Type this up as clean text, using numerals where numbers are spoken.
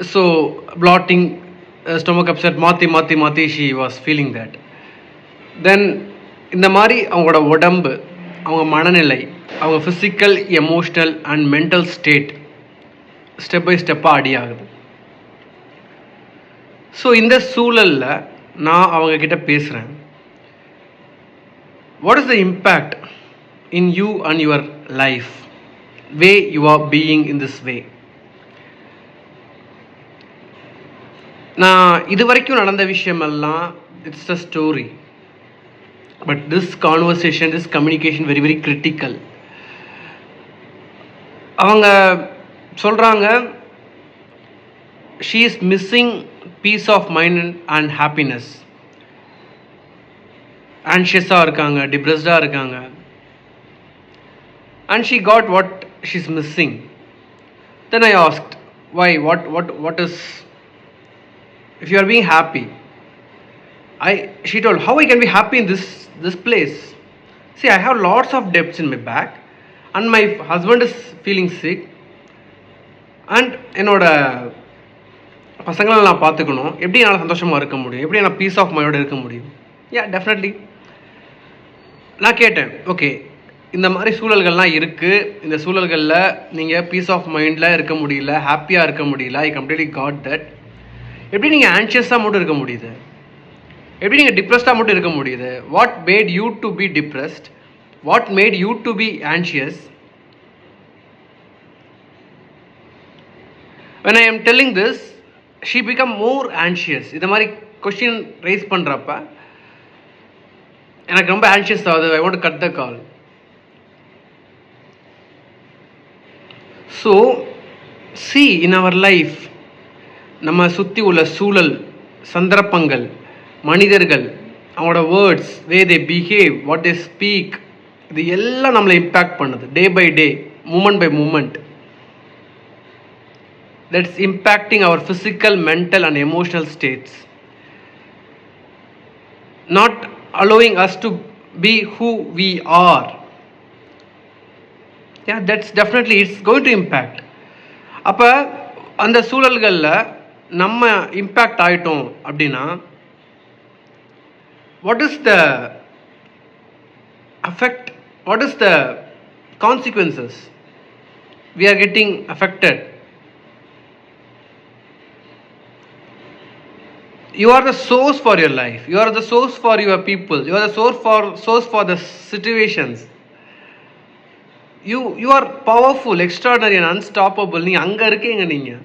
So blotting, stomach upset, மாற்றி she was feeling that. Then இந்த மாதிரி அவங்களோட உடம்பு, அவங்க மனநிலை, அவங்க physical, emotional and mental state step by ஸ்டெப்பாக அடி ஆகுது. ஸோ இந்த சூழலில் நான் அவங்கக்கிட்ட பேசுகிறேன். What is the impact in you and your life way you are being in this way? நான் இது வரைக்கும் நடந்த விஷயமெல்லாம் it's a story. But this conversation, this communication very very critical. அவங்க சொல்கிறாங்க, she is missing peace of mind and happiness. ஆன்ஷியஸாக இருக்காங்க, டிப்ரெஸ்டாக இருக்காங்க. And she got what she is missing. Then I asked, why, what is, if you are being happy, she told, how I can be happy in this place? See, I have lots of debts in my back and my husband is feeling sick and என்னோட பசங்களை நான் பார்த்துக்கணும். எப்படி என்னால் சந்தோஷமாக இருக்க முடியும்? எப்படி நான் பீஸ் ஆஃப் மைண்டோடு இருக்க முடியும்? டெஃபினெட்லி. நான் கேட்டேன், ஓகே, இந்த மாதிரி சூழல்கள்லாம் இருக்குது, இந்த சூழல்களில் நீங்கள் பீஸ் ஆஃப் மைண்டில் இருக்க முடியல, ஹாப்பியாக இருக்க முடியல, ஐ கம்ப்ளீட்லி காட் தட். எப்படி நீங்கள் ஆன்ஷியஸாக மட்டும் இருக்க முடியுது? எப்படி நீங்கள் டிப்ரெஸ்டாக மட்டும் இருக்க முடியுது? What made you to be depressed? What made you to be anxious? when I am telling this, she become more anxious. இது மாதிரி கொஸ்டின் ரைஸ் பண்ணுறப்ப எனக்கு ரொம்ப ஆன்ஷியஸ் ஆகுது. I want to cut the call. So see, in our life, நம்ம சுற்றி உள்ள சூழல், சந்தர்ப்பங்கள், மனிதர்கள், அவங்களோட words, way they behave, what they speak, இது எல்லாம் நம்மளை இம்பேக்ட் பண்ணுது day by day, moment by moment. That's impacting our physical, mental and emotional states, not allowing us to be who we are. That's definitely, it's going to impact. அப்போ அந்த சூழல்களில் நம்ம impact ஆகிட்டோம் அப்படின்னா, what is the effect, what is the consequences? We are getting affected. You are the source for your life, you are the source for your people, you are the source for the situations. You are powerful, extraordinary and unstoppable. நீ அங்கே இருக்கீங்க. நீங்கள்